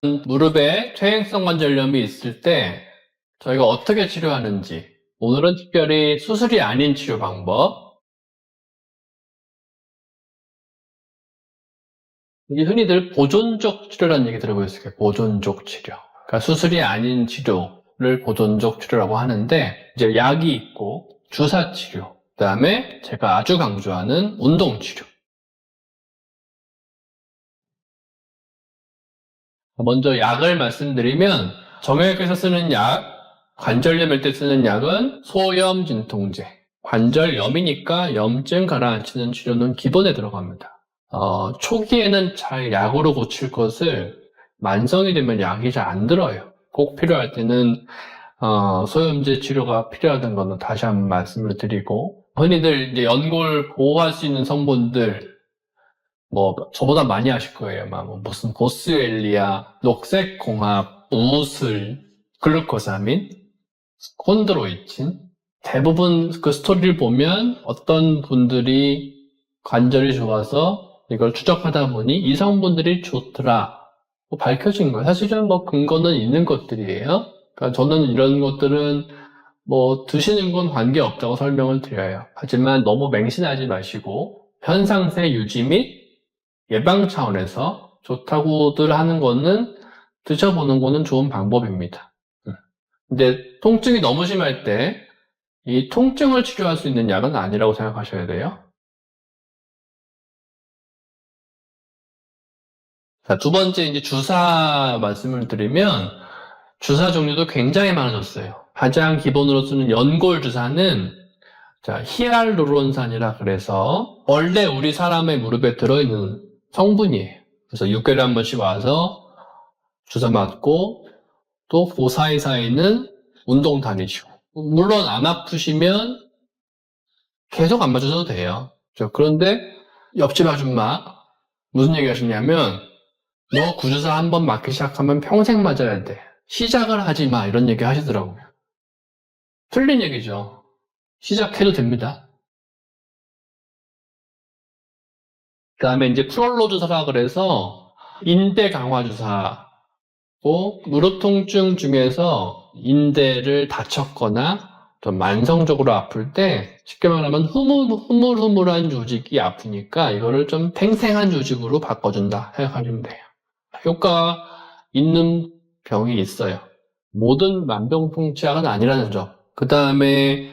무릎에 퇴행성 관절염이 있을 때 저희가 어떻게 치료하는지, 오늘은 특별히 수술이 아닌 치료 방법, 이게 흔히들 보존적 치료라는 얘기 들어보셨을 거예요. 보존적 치료. 그러니까 수술이 아닌 치료를 보존적 치료라고 하는데, 이제 약이 있고 주사 치료, 그다음에 제가 아주 강조하는 운동 치료. 먼저 약을 말씀드리면, 정형외과에서 쓰는 약, 관절염일 때 쓰는 약은 소염 진통제. 관절염이니까 염증 가라앉히는 치료는 기본에 들어갑니다. 초기에는 잘 약으로 고칠 것을 만성이 되면 약이 잘 안 들어요. 꼭 필요할 때는 소염제 치료가 필요하다는 거는 다시 한번 말씀을 드리고, 흔히들 이제 연골 보호할 수 있는 성분들, 뭐 저보다 많이 아실 거예요. 막 무슨 보스웰리아, 녹색공합, 우슬, 글루코사민, 콘드로이친. 대부분 그 스토리를 보면 어떤 분들이 관절이 좋아서 이걸 추적하다 보니 이 성분들이 좋더라 밝혀진 거예요. 사실은 뭐 근거는 있는 것들이에요. 그러니까 저는 이런 것들은 뭐 드시는 건 관계없다고 설명을 드려요. 하지만 너무 맹신하지 마시고 현상세 유지 및 예방 차원에서 좋다고들 하는 거는 드셔보는 거는 좋은 방법입니다. 근데 통증이 너무 심할 때 이 통증을 치료할 수 있는 약은 아니라고 생각하셔야 돼요. 자, 두 번째 이제 주사 말씀을 드리면 주사 종류도 굉장히 많아졌어요. 가장 기본으로 쓰는 연골 주사는 자, 히알루론산이라 그래서 원래 우리 사람의 무릎에 들어있는 성분이에요. 그래서 6개월에 한 번씩 와서 주사 맞고 또 그 사이사이는 운동 다니시고 물론 안 아프시면 계속 안 맞으셔도 돼요. 그런데 옆집 아줌마 무슨 얘기 하셨냐면 너 구주사 한 번 맞기 시작하면 평생 맞아야 돼. 시작을 하지 마. 이런 얘기 하시더라고요. 틀린 얘기죠. 시작해도 됩니다. 그 다음에 이제 프롤로 주사라 그래서 인대 강화 주사고 무릎 통증 중에서 인대를 다쳤거나 좀 만성적으로 아플 때 쉽게 말하면 흐물흐물한 조직이 아프니까 이거를 좀 팽팽한 조직으로 바꿔준다 생각하시면 돼요. 효과가 있는 병이 있어요. 모든 만병통치약은 아니라는 점. 그 다음에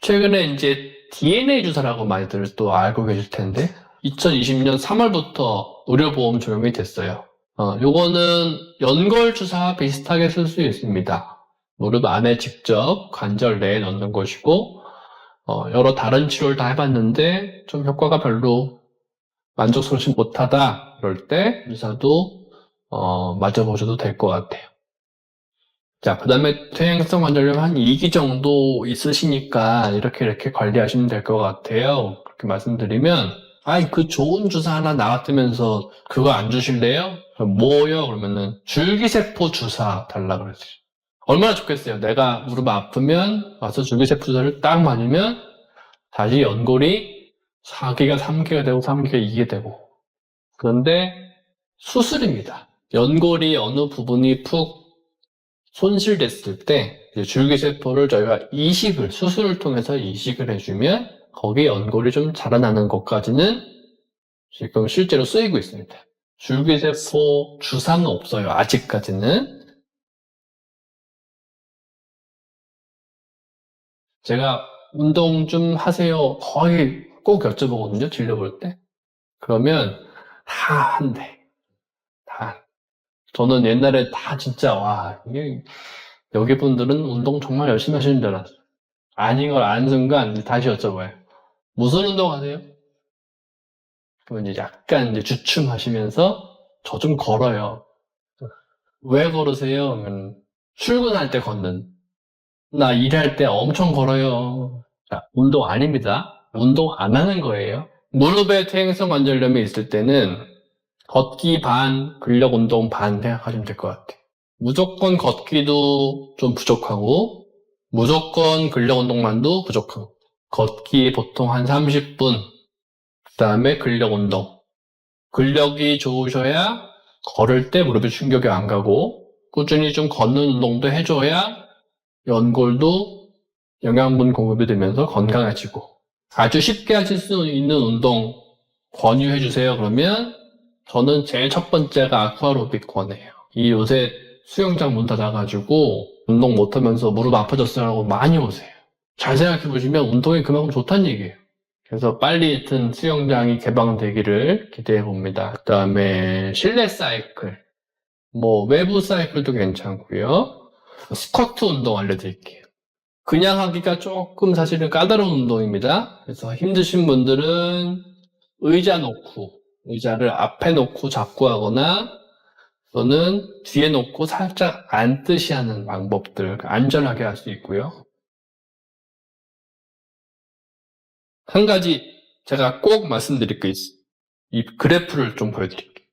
최근에 이제 DNA 주사라고 많이들 또 알고 계실 텐데 2020년 3월부터 의료보험 적용이 됐어요. 요거는 연골 주사와 비슷하게 쓸 수 있습니다. 무릎 안에 직접 관절 내에 넣는 것이고 여러 다른 치료를 다 해봤는데 좀 효과가 별로 만족스럽지 못하다 그럴 때 주사도 맞아보셔도 될 것 같아요. 자, 그 다음에 퇴행성 관절염 한 2기 정도 있으시니까 이렇게 관리하시면 될 것 같아요. 그렇게 말씀드리면 아이 그 좋은 주사 하나 나왔다면서 그거 안 주실래요? 뭐요? 그러면은 줄기세포 주사 달라 그랬어요. 얼마나 좋겠어요. 내가 무릎 아프면 와서 줄기세포 주사를 딱 맞으면 다시 연골이 4기가 3기가 되고 3기가 2기가 되고. 그런데 수술입니다. 연골이 어느 부분이 푹 손실됐을 때 줄기세포를 저희가 이식을 수술을 통해서 이식을 해주면 거기에 연골이 좀 자라나는 것까지는 지금 실제로 쓰이고 있습니다. 줄기세포 주사는 없어요. 아직까지는. 제가 운동 좀 하세요. 거의 꼭 여쭤보거든요. 진료 볼 때. 그러면 다 한대. 다. 저는 옛날에 다 진짜 와 이게 여기 분들은 운동 정말 열심히 하시는 줄 알았어요. 아닌 걸 아는 순간 다시 여쭤봐요. 무슨 운동 하세요? 그럼 이제 약간 이제 주춤하시면서 저 좀 걸어요. 왜 걸으세요? 그러면 출근할 때 걷는. 나 일할 때 엄청 걸어요. 자, 운동 아닙니다. 운동 안 하는 거예요. 무릎에 퇴행성 관절염이 있을 때는 걷기 반, 근력 운동 반 생각하시면 될 것 같아요. 무조건 걷기도 좀 부족하고 무조건 근력 운동만도 부족하고 걷기 보통 한 30분 그 다음에 근력 운동 근력이 좋으셔야 걸을 때 무릎에 충격이 안 가고 꾸준히 좀 걷는 운동도 해줘야 연골도 영양분 공급이 되면서 건강해지고 아주 쉽게 하실 수 있는 운동 권유해 주세요. 그러면 저는 제일 첫 번째가 아쿠아로빅 권해요. 이 요새 수영장 문 닫아가지고 운동 못하면서 무릎 아파졌어요 하고 많이 오세요. 잘 생각해 보시면 운동이 그만큼 좋다는 얘기예요. 그래서 빨리 하여튼 수영장이 개방되기를 기대해 봅니다. 그 다음에 실내 사이클, 뭐 외부 사이클도 괜찮고요. 스쿼트 운동 알려드릴게요. 그냥 하기가 조금 사실은 까다로운 운동입니다. 그래서 힘드신 분들은 의자를 앞에 놓고 잡고 하거나 또는 뒤에 놓고 살짝 앉듯이 하는 방법들 안전하게 할 수 있고요. 한 가지 제가 꼭 말씀드릴 게 있어요. 이 그래프를 좀 보여드릴게요.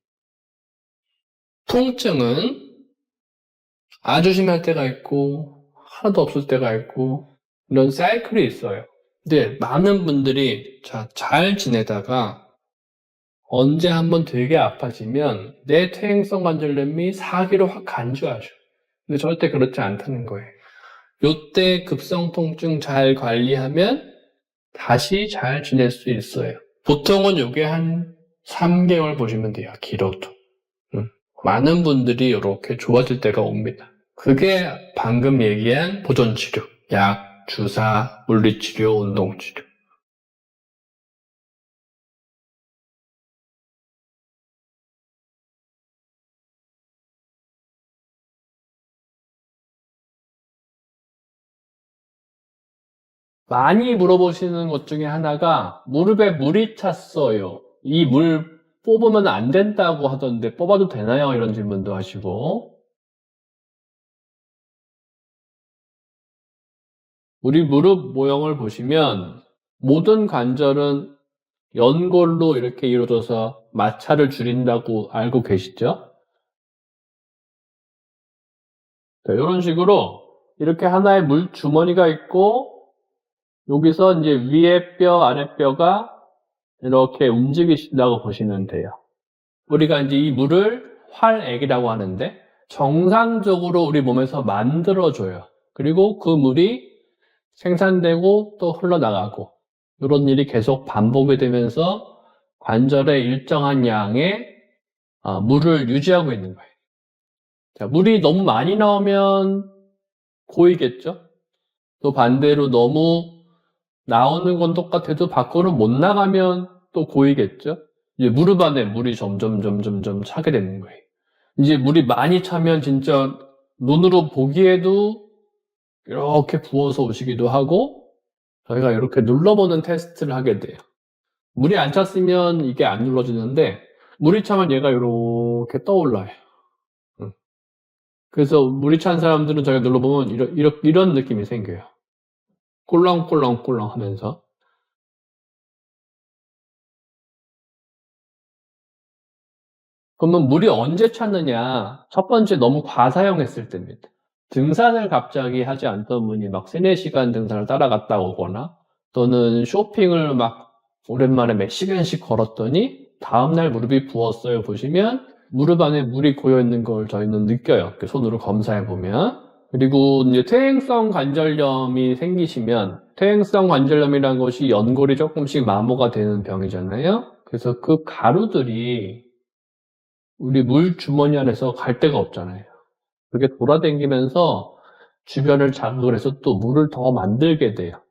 통증은 아주 심할 때가 있고 하나도 없을 때가 있고 이런 사이클이 있어요. 근데 많은 분들이 잘 지내다가 언제 한번 되게 아파지면 내 퇴행성 관절염이 사기로 확 간주하죠. 근데 절대 그렇지 않다는 거예요. 요때 급성 통증 잘 관리하면 다시 잘 지낼 수 있어요. 보통은 요게 한 3개월 보시면 돼요. 길어도. 많은 분들이 이렇게 좋아질 때가 옵니다. 그게 방금 얘기한 보존치료, 약, 주사, 물리치료, 운동치료. 많이 물어보시는 것 중에 하나가 무릎에 물이 찼어요. 이 물 뽑으면 안 된다고 하던데 뽑아도 되나요? 이런 질문도 하시고 우리 무릎 모형을 보시면 모든 관절은 연골로 이렇게 이루어져서 마찰을 줄인다고 알고 계시죠? 자, 이런 식으로 이렇게 하나의 물 주머니가 있고 여기서 이제 위에 뼈, 아래 뼈가 이렇게 움직이신다고 보시면 돼요. 우리가 이제 이 물을 활액이라고 하는데 정상적으로 우리 몸에서 만들어줘요. 그리고 그 물이 생산되고 또 흘러나가고 이런 일이 계속 반복이 되면서 관절에 일정한 양의 물을 유지하고 있는 거예요. 자, 물이 너무 많이 나오면 고이겠죠? 또 반대로 너무 나오는 건 똑같아도 밖으로 못 나가면 또 고이겠죠? 이제 무릎 안에 물이 점점 차게 되는 거예요. 이제 물이 많이 차면 진짜 눈으로 보기에도 이렇게 부어서 오시기도 하고 저희가 이렇게 눌러보는 테스트를 하게 돼요. 물이 안 찼으면 이게 안 눌러지는데 물이 차면 얘가 이렇게 떠올라요. 그래서 물이 찬 사람들은 저희가 눌러보면 이런 느낌이 생겨요. 꿀렁꿀렁꿀렁 하면서. 그러면 물이 언제 찼느냐? 첫 번째 너무 과사용했을 때입니다. 등산을 갑자기 하지 않던 분이 막 3-4시간 등산을 따라갔다 오거나 또는 쇼핑을 막 오랜만에 몇 시간씩 걸었더니 다음날 무릎이 부었어요. 보시면 무릎 안에 물이 고여있는 걸 저희는 느껴요. 이렇게 손으로 검사해보면. 그리고 이제 퇴행성 관절염이 생기시면 퇴행성 관절염이라는 것이 연골이 조금씩 마모가 되는 병이잖아요. 그래서 그 가루들이 우리 물 주머니 안에서 갈 데가 없잖아요. 그게 돌아다니면서 주변을 자극을 해서 또 물을 더 만들게 돼요.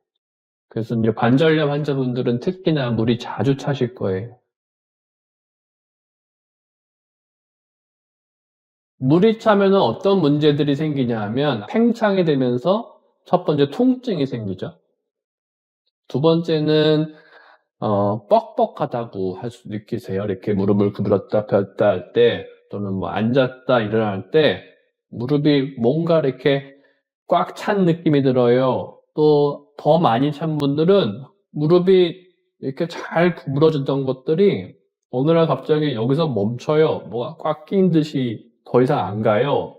그래서 이제 관절염 환자분들은 특히나 물이 자주 차실 거예요. 물이 차면 어떤 문제들이 생기냐 하면 팽창이 되면서 첫 번째 통증이 생기죠. 두 번째는 뻑뻑하다고 느끼세요. 이렇게 무릎을 구부렸다 폈다 할 때 또는 뭐 앉았다 일어날 때 무릎이 뭔가 이렇게 꽉 찬 느낌이 들어요. 또 더 많이 찬 분들은 무릎이 이렇게 잘 구부러지던 것들이 어느 날 갑자기 여기서 멈춰요. 뭐가 꽉 낀 듯이 더 이상 안 가요.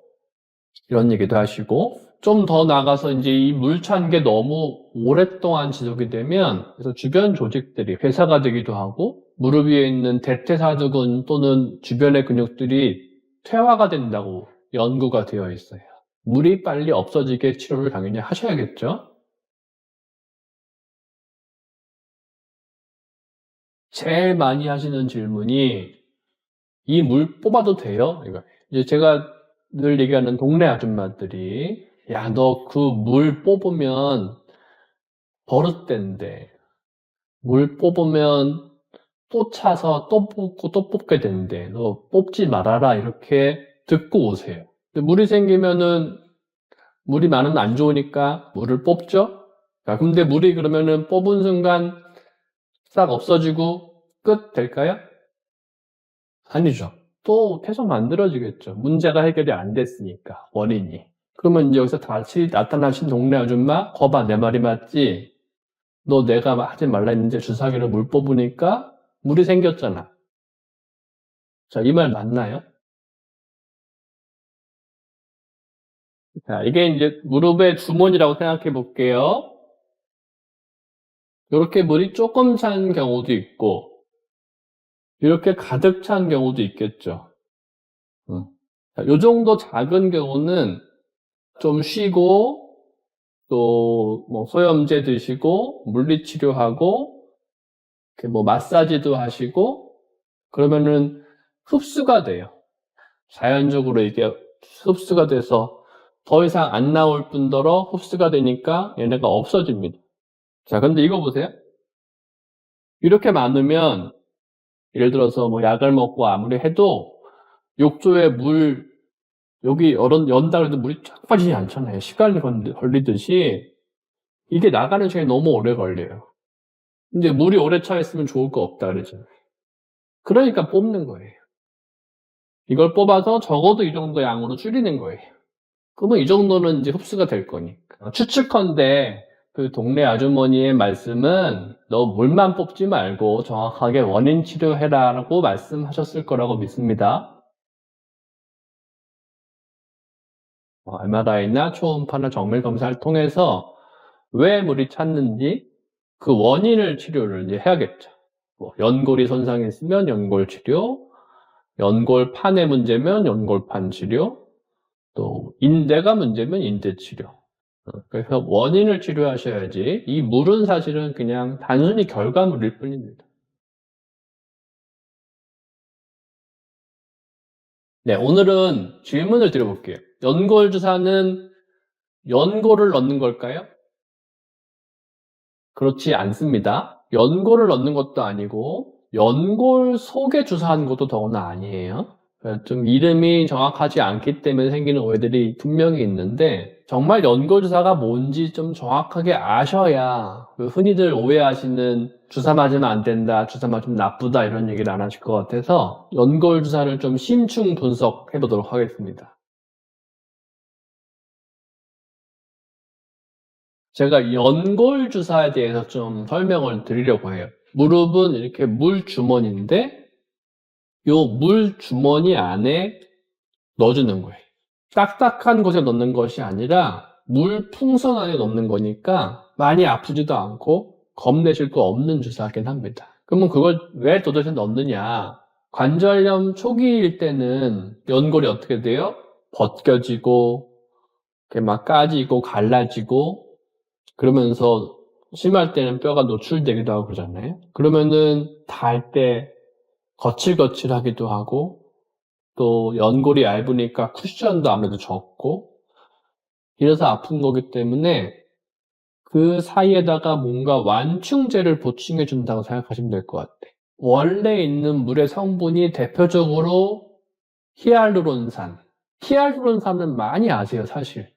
이런 얘기도 하시고 좀 더 나가서 이제 이 물 찬 게 너무 오랫동안 지속이 되면 그래서 주변 조직들이 회사가 되기도 하고 무릎 위에 있는 대퇴사두근 또는 주변의 근육들이 퇴화가 된다고 연구가 되어 있어요. 물이 빨리 없어지게 치료를 당연히 하셔야겠죠. 제일 많이 하시는 질문이 이 물 뽑아도 돼요? 이거. 이제 제가 늘 얘기하는 동네 아줌마들이 야, 너 그 물 뽑으면 버릇된대. 물 뽑으면 또 차서 또 뽑고 또 뽑게 된대. 너 뽑지 말아라. 이렇게 듣고 오세요. 근데 물이 생기면은 물이 많으면 안 좋으니까 물을 뽑죠? 자, 근데 물이 그러면은 뽑은 순간 싹 없어지고 끝 될까요? 아니죠. 또 계속 만들어지겠죠. 문제가 해결이 안 됐으니까, 원인이. 그러면 이제 여기서 다시 나타나신 동네 아줌마, 거봐, 내 말이 맞지? 너 내가 하지 말라 했는데 주사기로 물 뽑으니까 물이 생겼잖아. 자, 이 말 맞나요? 자, 이게 이제 무릎의 주머니라고 생각해 볼게요. 이렇게 물이 조금 찬 경우도 있고, 이렇게 가득 찬 경우도 있겠죠. 자, 요 정도 작은 경우는 좀 쉬고, 또 뭐 소염제 드시고, 물리치료하고, 이렇게 뭐 마사지도 하시고, 그러면은 흡수가 돼요. 자연적으로 이게 흡수가 돼서 더 이상 안 나올 뿐더러 흡수가 되니까 얘네가 없어집니다. 자, 근데 이거 보세요. 이렇게 많으면 예를 들어서 뭐 약을 먹고 아무리 해도 욕조에 물 여기 연다 그래도 물이 쫙 빠지지 않잖아요. 시간이 걸리듯이 이게 나가는 시간이 너무 오래 걸려요. 근데 물이 오래 차 있으면 좋을 거 없다 그러잖아요. 그러니까 뽑는 거예요. 이걸 뽑아서 적어도 이 정도 양으로 줄이는 거예요. 그러면 이 정도는 이제 흡수가 될 거니까. 추측컨대 그 동네 아주머니의 말씀은 너 물만 뽑지 말고 정확하게 원인 치료해라라고 말씀하셨을 거라고 믿습니다. MRI나 초음파나 정밀 검사를 통해서 왜 물이 찼는지 그 원인을 치료를 이제 해야겠죠. 뭐 연골이 손상이 있으면 연골 치료, 연골판의 문제면 연골판 치료, 또 인대가 문제면 인대 치료. 그래서 원인을 치료하셔야지 이 물은 사실은 그냥 단순히 결과물일 뿐입니다. 네, 오늘은 질문을 드려볼게요. 연골 주사는 연골을 넣는 걸까요? 그렇지 않습니다. 연골을 넣는 것도 아니고 연골 속에 주사하는 것도 더구나 아니에요. 좀 이름이 정확하지 않기 때문에 생기는 오해들이 분명히 있는데 정말 연골 주사가 뭔지 좀 정확하게 아셔야 그 흔히들 오해하시는 주사 맞으면 안 된다, 주사 맞으면 나쁘다 이런 얘기를 안 하실 것 같아서 연골 주사를 좀 심층 분석해 보도록 하겠습니다. 제가 연골 주사에 대해서 좀 설명을 드리려고 해요. 무릎은 이렇게 물 주머니인데 요 물 주머니 안에 넣어주는 거예요. 딱딱한 곳에 넣는 것이 아니라 물 풍선 안에 넣는 거니까 많이 아프지도 않고 겁내실 거 없는 주사긴 합니다. 그러면 그걸 왜 도대체 넣느냐? 관절염 초기일 때는 연골이 어떻게 돼요? 벗겨지고 이렇게 막 까지고 갈라지고 그러면서 심할 때는 뼈가 노출되기도 하고 그러잖아요. 그러면은 닿을 때 거칠거칠하기도 하고 또 연골이 얇으니까 쿠션도 아무래도 적고 이래서 아픈 거기 때문에 그 사이에다가 뭔가 완충제를 보충해 준다고 생각하시면 될 것 같아요. 원래 있는 물의 성분이 대표적으로 히알루론산. 히알루론산은 많이 아세요, 사실.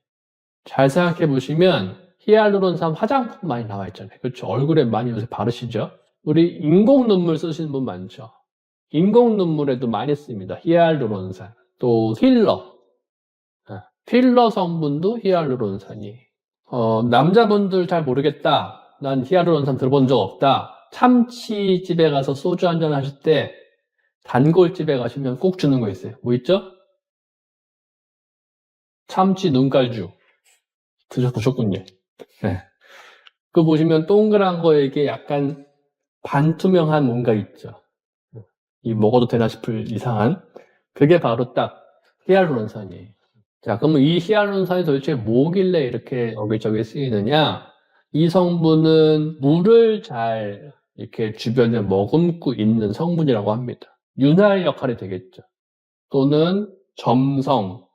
잘 생각해 보시면 히알루론산 화장품 많이 나와 있잖아요. 그렇죠? 얼굴에 많이 요새 바르시죠? 우리 인공 눈물 쓰시는 분 많죠? 인공 눈물에도 많이 씁니다. 히알루론산. 또 필러. 필러 성분도 히알루론산이에요. 남자분들 잘 모르겠다. 난 히알루론산 들어본 적 없다. 참치집에 가서 소주 한잔 하실 때 단골집에 가시면 꼭 주는 거 있어요. 뭐 있죠? 참치 눈깔주. 드셔보셨군요. 네. 그 보시면 동그란 거에 이게 약간 반투명한 뭔가 있죠. 이 먹어도 되나 싶을 이상한. 그게 바로 딱 히알루론산이에요. 자, 그러면 이 히알루론산이 도대체 뭐길래 이렇게 여기저기 쓰이느냐? 이 성분은 물을 잘 이렇게 주변에 머금고 있는 성분이라고 합니다. 윤활 역할이 되겠죠. 또는 점성,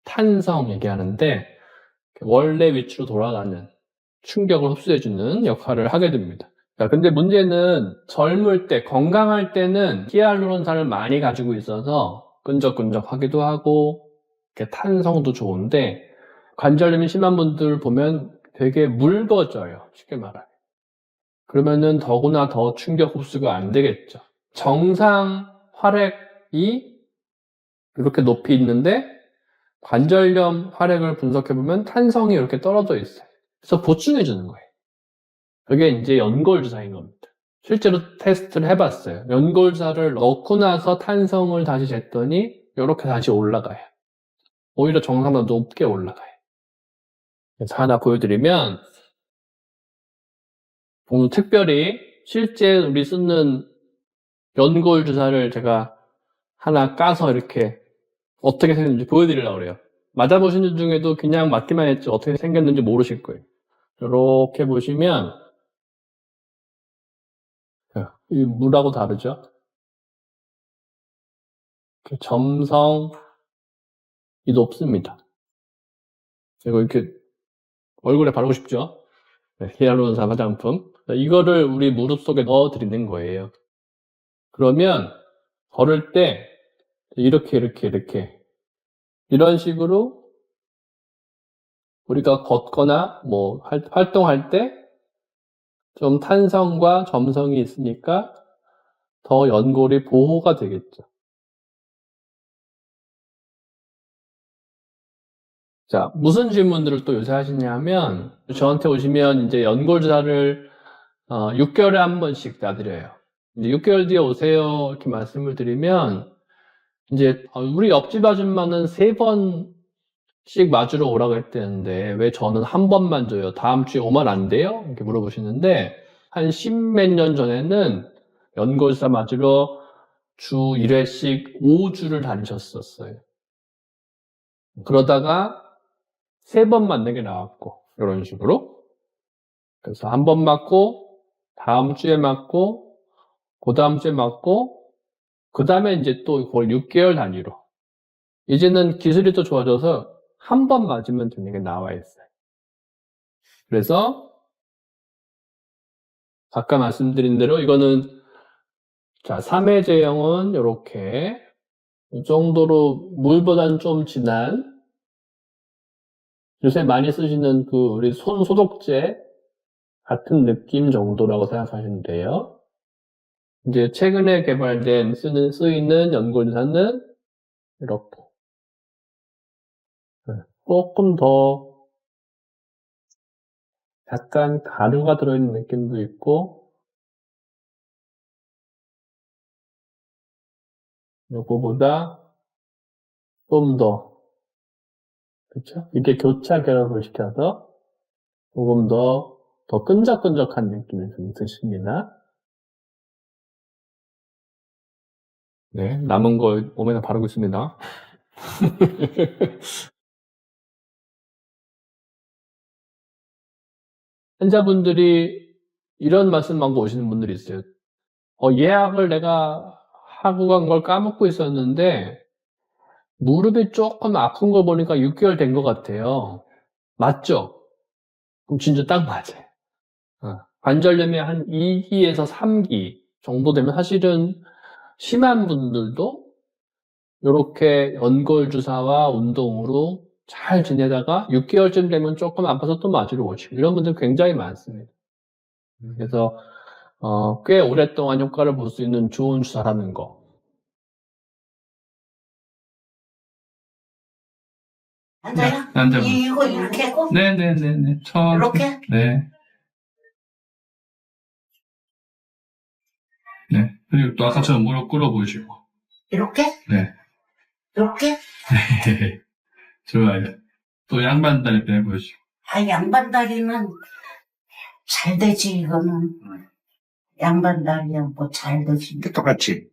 탄성 얘기하는데 원래 위치로 돌아가는 충격을 흡수해주는 역할을 하게 됩니다. 자, 근데 문제는 젊을 때, 건강할 때는 히알루론산을 많이 가지고 있어서 끈적끈적하기도 하고 이렇게 탄성도 좋은데 관절염이 심한 분들 보면 되게 묽어져요. 쉽게 말하면. 그러면은 더구나 더 충격 흡수가 안 되겠죠. 정상 혈액이 이렇게 높이 있는데 관절염 혈액을 분석해보면 탄성이 이렇게 떨어져 있어요. 그래서 보충해주는 거예요. 그게 이제 연골주사인 겁니다. 실제로 테스트를 해봤어요. 연골주사를 넣고 나서 탄성을 다시 쟀더니 이렇게 다시 올라가요. 오히려 정상보다 높게 올라가요. 그래서 하나 보여드리면 오늘 특별히 실제 우리 쓰는 연골주사를 제가 하나 까서 이렇게 어떻게 생겼는지 보여드리려고 그래요. 맞아보신 분 중에도 그냥 맞기만 했지 어떻게 생겼는지 모르실 거예요. 이렇게 보시면 이 물하고 다르죠? 점성이 높습니다. 그리고 이렇게 얼굴에 바르고 싶죠? 네, 히알루론산 화장품. 이거를 우리 무릎 속에 넣어 드리는 거예요. 그러면 걸을 때 이렇게 이런 식으로 우리가 걷거나 뭐 활동할 때 좀 탄성과 점성이 있으니까 더 연골이 보호가 되겠죠. 자, 무슨 질문들을 또 요새 하시냐면 저한테 오시면 이제 연골주사를 6개월에 한 번씩 놔드려요. 이제 6개월 뒤에 오세요 이렇게 말씀을 드리면 이제 우리 옆집 아줌마는 3번씩 맞으러 오라고 했대는데 왜 저는 한 번만 줘요? 다음 주에 오면 안 돼요? 이렇게 물어보시는데 한 10몇 년 전에는 연골주사 맞으러 주 1회씩 5주를 다니셨었어요. 그러다가 3번 맞는 게 나왔고 이런 식으로 그래서 한 번 맞고 다음 주에 맞고 그 다음 주에 맞고 그 다음에 이제 또 그걸 6개월 단위로 이제는 기술이 또 좋아져서 한 번 맞으면 되는 게 나와 있어요. 그래서 아까 말씀드린 대로 이거는 자 3회 제형은 이렇게 이 정도로 물보다는 좀 진한 요새 많이 쓰시는 그 우리 손 소독제 같은 느낌 정도라고 생각하시면 돼요. 이제 최근에 개발된 쓰이는 연골주사는 이렇게 조금 더 약간 가루가 들어있는 느낌도 있고 요거보다 좀 더 그렇죠? 이게 교차 결합을 시켜서 조금 더 끈적끈적한 느낌이 좀 드십니다. 네, 남은 거 몸에다 바르고 있습니다. 환자분들이 이런 말씀하고 오시는 분들이 있어요. 예약을 내가 하고 간 걸 까먹고 있었는데 무릎이 조금 아픈 거 보니까 6개월 된 것 같아요. 맞죠? 그럼 진짜 딱 맞아요. 관절염이 한 2기에서 3기 정도 되면 사실은 심한 분들도 이렇게 연골주사와 운동으로 잘 지내다가 6개월쯤 되면 조금 아파서 또 맞으러 오시고 이런 분들 굉장히 많습니다. 그래서 꽤 오랫동안 효과를 볼 수 있는 좋은 주사라는 거. 앉아요? 네, 앉아요. 이거 이렇게 하고? 네네네네. 이렇게? 네. 네. 그리고 또 아까처럼 무릎 꿇어보시고. 이렇게? 네. 이렇게? 좋아요. 또 양반다리 빼보시고. 아, 양반다리는 잘 되지, 이거는. 양반다리야, 뭐 잘 되지. 똑같이.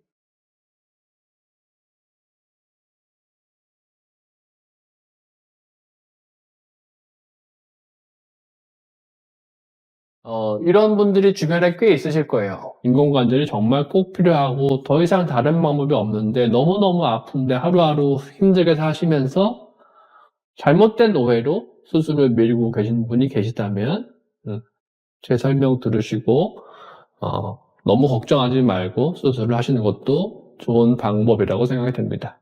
이런 분들이 주변에 꽤 있으실 거예요. 인공관절이 정말 꼭 필요하고 더 이상 다른 방법이 없는데 너무너무 아픈데 하루하루 힘들게 사시면서 잘못된 오해로 수술을 미루고 계신 분이 계시다면 제 설명 들으시고 너무 걱정하지 말고 수술을 하시는 것도 좋은 방법이라고 생각이 됩니다.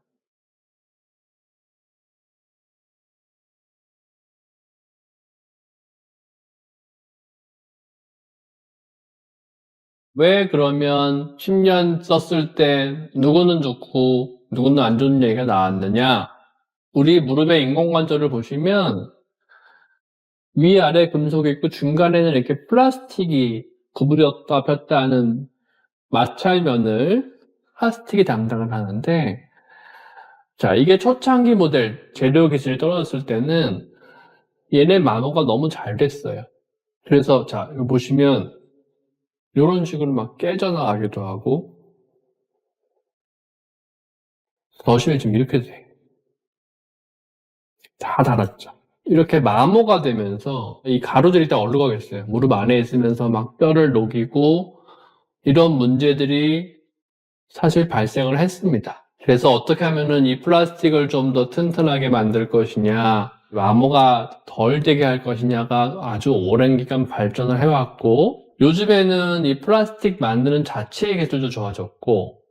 왜 그러면 10년 썼을 때 누구는 좋고 누구는 안 좋은 얘기가 나왔느냐? 우리 무릎의 인공관절을 보시면 위아래 금속이 있고 중간에는 이렇게 플라스틱이 구부렸다 폈다 하는 마찰면을 플라스틱이 담당을 하는데, 자, 이게 초창기 모델 재료 기술이 떨어졌을 때는 얘네 마모가 너무 잘 됐어요. 그래서 자, 이거 보시면 이런 식으로 막 깨져나가기도 하고 더 심해지면 이렇게 돼. 다 닳았죠. 이렇게 마모가 되면서 이 가루들이 다 어디로 가겠어요. 무릎 안에 있으면서 막 뼈를 녹이고 이런 문제들이 사실 발생을 했습니다. 그래서 어떻게 하면은 이 플라스틱을 좀 더 튼튼하게 만들 것이냐, 마모가 덜 되게 할 것이냐가 아주 오랜 기간 발전을 해왔고, 요즘에는 이 플라스틱 만드는 자체의 기술도 좋아졌고,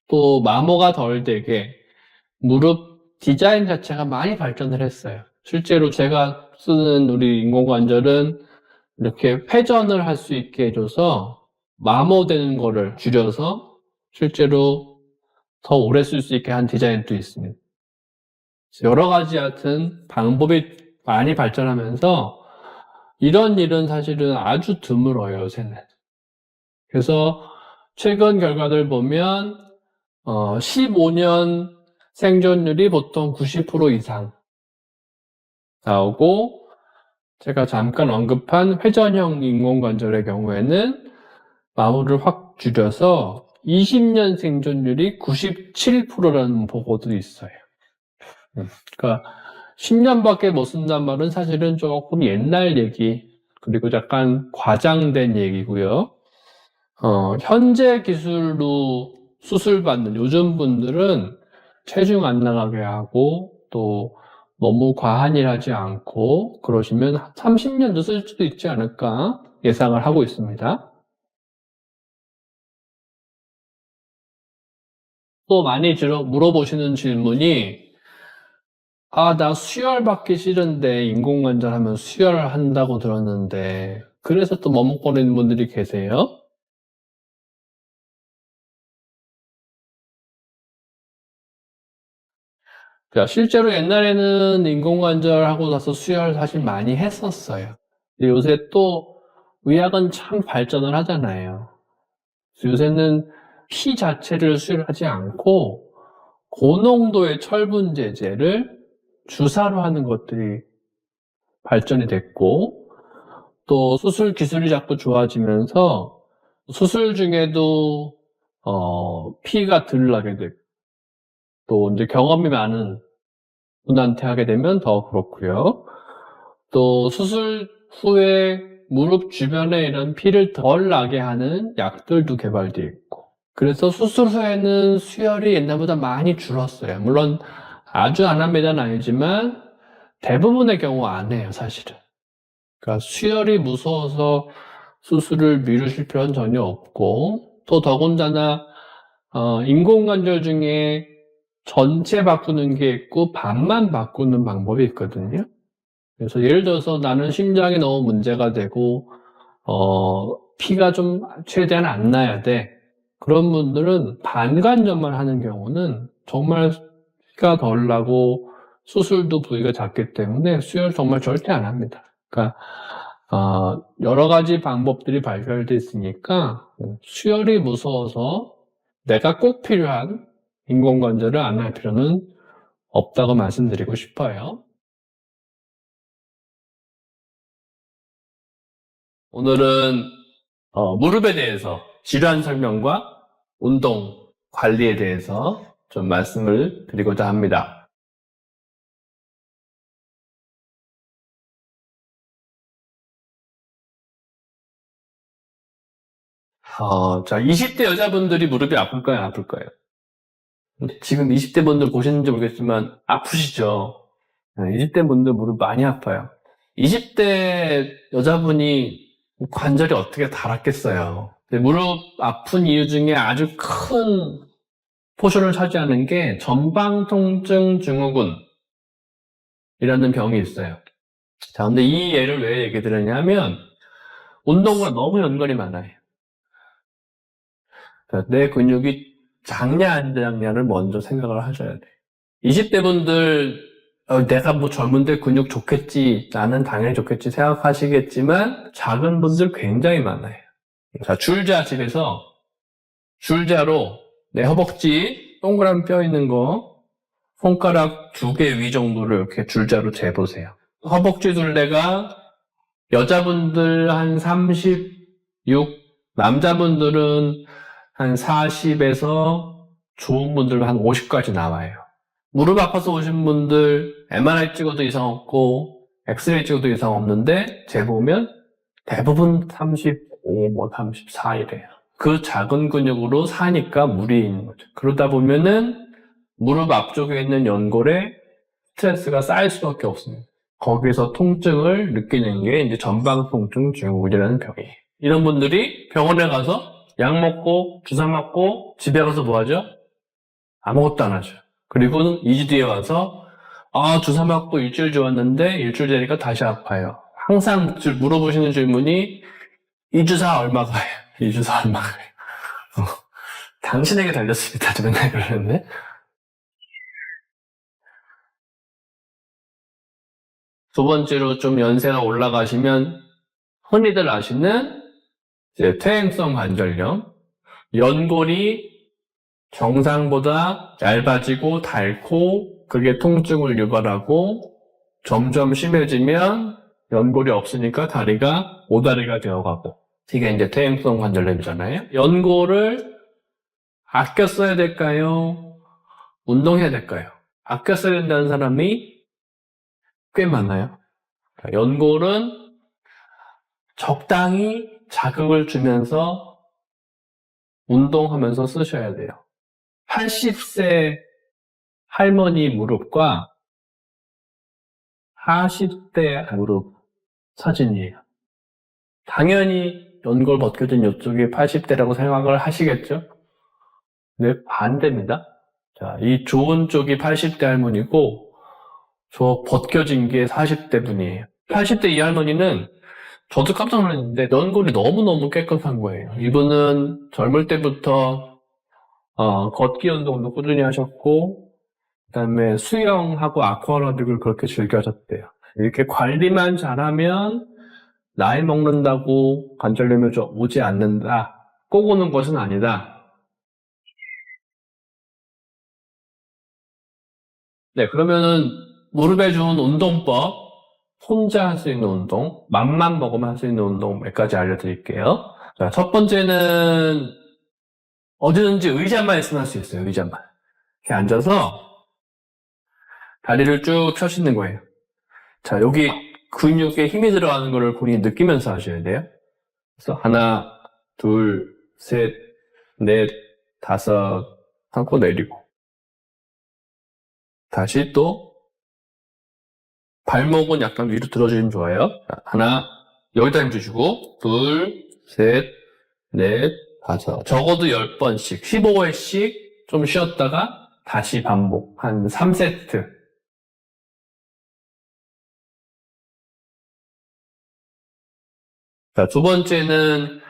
또 마모가 덜 되게 무릎 디자인 자체가 많이 발전을 했어요. 실제로 제가 쓰는 우리 인공관절은 이렇게 회전을 할 수 있게 해줘서 마모되는 거를 줄여서 실제로 더 오래 쓸 수 있게 한 디자인도 있습니다. 여러 가지 하여튼 방법이 많이 발전하면서 이런 일은 사실은 아주 드물어요, 요새는. 그래서 최근 결과들 보면 15년 생존율이 보통 90% 이상 나오고, 제가 잠깐 언급한 회전형 인공관절의 경우에는 마모를 확 줄여서 20년 생존율이 97%라는 보고도 있어요. 그러니까 10년밖에 못 쓴단 말은 사실은 조금 옛날 얘기, 그리고 약간 과장된 얘기고요. 현재 기술로 수술받는 요즘 분들은 체중 안 나가게 하고 또 너무 과한 일 하지 않고 그러시면 30년도 쓸 수도 있지 않을까 예상을 하고 있습니다. 또 많이 물어보시는 질문이, 나 수혈 받기 싫은데 인공관절 하면 수혈을 한다고 들었는데 그래서 또 머뭇거리는 분들이 계세요. 자, 실제로 옛날에는 인공관절 하고 나서 수혈 사실 많이 했었어요. 근데 요새 또 의학은 참 발전을 하잖아요. 그래서 요새는 피 자체를 수혈하지 않고 고농도의 철분제제를 주사로 하는 것들이 발전이 됐고, 또 수술 기술이 자꾸 좋아지면서 수술 중에도 피가 덜 나게 되고, 또 이제 경험이 많은 분한테 하게 되면 더 그렇고요. 또 수술 후에 무릎 주변에 이런 피를 덜 나게 하는 약들도 개발되어 있고, 그래서 수술 후에는 수혈이 옛날보다 많이 줄었어요. 물론 아주 안 합니다는 아니지만 대부분의 경우 안 해요, 사실은. 그러니까 수혈이 무서워서 수술을 미루실 필요는 전혀 없고, 또 더군다나 인공관절 중에 전체 바꾸는 게 있고 반만 바꾸는 방법이 있거든요. 그래서 예를 들어서 나는 심장이 너무 문제가 되고 피가 좀 최대한 안 나야 돼. 그런 분들은 반관절만 하는 경우는 정말 피가 덜 나고 수술도 부위가 작기 때문에 수혈 정말 절대 안 합니다. 그러니까 여러 가지 방법들이 발달돼 있으니까 수혈이 무서워서 내가 꼭 필요한 인공관절을 안 할 필요는 없다고 말씀드리고 싶어요. 오늘은 무릎에 대해서 질환 설명과 운동 관리에 대해서 좀 말씀을 드리고자 합니다. 자, 20대 여자분들이 무릎이 아플까요? 안 아플까요? 지금 20대 분들 보시는지 모르겠지만 아프시죠? 20대 분들 무릎 많이 아파요. 20대 여자분이 관절이 어떻게 닳았겠어요? 무릎 아픈 이유 중에 아주 큰 포션을 차지하는 게 전방통증 증후군이라는 병이 있어요. 자, 근데 이 예를 왜 얘기 드렸냐면 운동과 너무 연관이 많아요. 자, 내 근육이 작냐 안 작냐를 먼저 생각을 하셔야 돼요. 20대 분들 내가 뭐 젊은데 근육 좋겠지, 나는 당연히 좋겠지 생각하시겠지만 작은 분들 굉장히 많아요. 자, 줄자집에서 줄자로 내 허벅지 동그란 뼈 있는 거 손가락 2개 위 정도를 이렇게 줄자로 재보세요. 허벅지 둘레가 여자분들 한 36, 남자분들은 한 40에서 좋은 분들은 한 50까지 나와요. 무릎 아파서 오신 분들 MRI 찍어도 이상 없고 엑스레이 찍어도 이상 없는데 재보면 대부분 35, 뭐 34 이래요. 그 작은 근육으로 사니까 무리 있는 거죠. 그러다 보면은 무릎 앞쪽에 있는 연골에 스트레스가 쌓일 수밖에 없습니다. 거기서 통증을 느끼는 게 이제 전방통증 증후군이라는 병이에요. 이런 분들이 병원에 가서 약 먹고 주사 맞고 집에 가서 뭐 하죠? 아무것도 안 하죠. 그리고 2주 뒤에 와서 주사 맞고 일주일 좋았는데 일주일 되니까 다시 아파요. 항상 물어보시는 질문이 이 주사 얼마 가요? 이 주사 얼마 가요? 당신에게 달렸습니다. 저 맨날 그러는데. 두 번째로 좀 연세가 올라가시면 흔히들 아시는 이제 퇴행성 관절염, 연골이 정상보다 얇아지고 닳고 그게 통증을 유발하고 점점 심해지면 연골이 없으니까 다리가 오다리가 되어가고 이게 이제 퇴행성 관절염이잖아요. 연골을 아껴 써야 될까요? 운동해야 될까요? 아껴 써야 된다는 사람이 꽤 많아요. 연골은 적당히 자극을 주면서 운동하면서 쓰셔야 돼요. 80세 할머니 무릎과 40대 무릎 사진이에요. 당연히 연골 벗겨진 이쪽이 80대라고 생각을 하시겠죠? 네, 반대입니다. 자, 이 좋은 쪽이 80대 할머니고 저 벗겨진 게 40대 분이에요. 80대 이 할머니는 저도 깜짝 놀랐는데 연골이 너무너무 깨끗한 거예요. 이분은 젊을 때부터 걷기 운동도 꾸준히 하셨고 그다음에 수영하고 아쿠아로빅을 그렇게 즐겨 하셨대요. 이렇게 관리만 잘하면 나이 먹는다고 관절염이 오지 않는다. 꼭 오는 것은 아니다. 네, 그러면은 무릎에 좋은 운동법, 혼자 할 수 있는 운동, 맘만 먹으면 할 수 있는 운동 몇 가지 알려드릴게요. 자, 첫 번째는 어디든지 의자만 있으면 할 수 있어요. 의자만. 이렇게 앉아서 다리를 쭉 펴시는 거예요. 자, 여기 근육에 힘이 들어가는 거를 본인이 느끼면서 하셔야 돼요. 그래서 하나, 둘, 셋, 넷, 다섯 하고 내리고 다시 또 발목은 약간 위로 들어주시면 좋아요. 자, 하나, 여기다 힘 주시고 둘, 셋, 넷, 다섯 적어도 10번씩 15회씩 좀 쉬었다가 다시 반복 한 3세트. 자, 두 번째는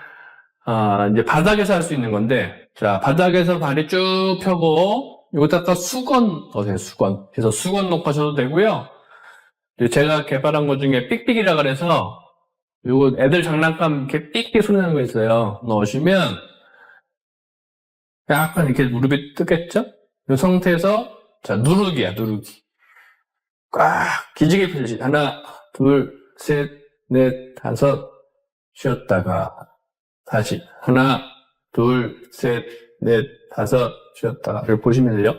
이제 바닥에서 할 수 있는 건데, 자, 바닥에서 다리 쭉 펴고 여기다가 수건 넣으세요. 수건. 그래서 수건 놓고 하셔도 되고요. 제가 개발한 것 중에 삑삑이라 그래서 요거 애들 장난감 이렇게 삑삑 소리 나는 거 있어요. 넣으시면 약간 이렇게 무릎이 뜨겠죠? 이 상태에서 자, 누르기야, 누르기. 꽉 기지개 펴듯이 하나, 둘, 셋, 넷, 다섯 쉬었다가 다시 하나, 둘, 셋, 넷, 다섯 쉬었다가 이렇게 보시면 돼요.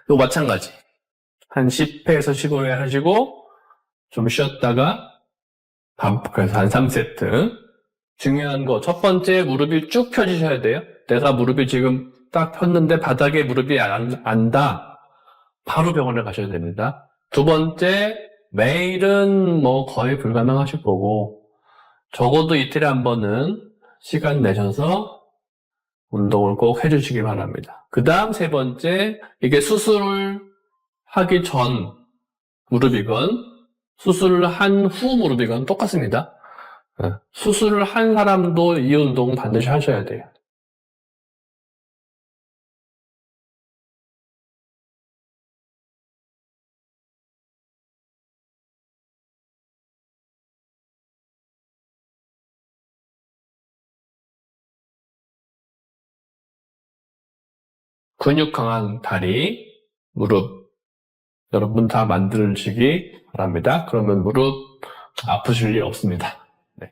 이거 마찬가지. 한 10회에서 15회 하시고 좀 쉬었다가 반복해서 한 3세트 중요한 거, 첫 번째 무릎이 쭉 펴지셔야 돼요. 내가 무릎이 지금 딱 폈는데 바닥에 무릎이 안다. 바로 병원에 가셔야 됩니다. 두 번째, 매일은 뭐 거의 불가능하실 거고, 적어도 이틀에 한 번은 시간 내셔서 운동을 꼭 해주시기 바랍니다. 그 다음 세 번째, 이게 수술을 하기 전 무릎이건, 수술을 한 후 무릎이건 똑같습니다. 수술을 한 사람도 이 운동 반드시 하셔야 돼요. 근육 강한 다리, 무릎, 여러분 다 만드시기 바랍니다. 그러면 무릎 아프실 일 없습니다. 네.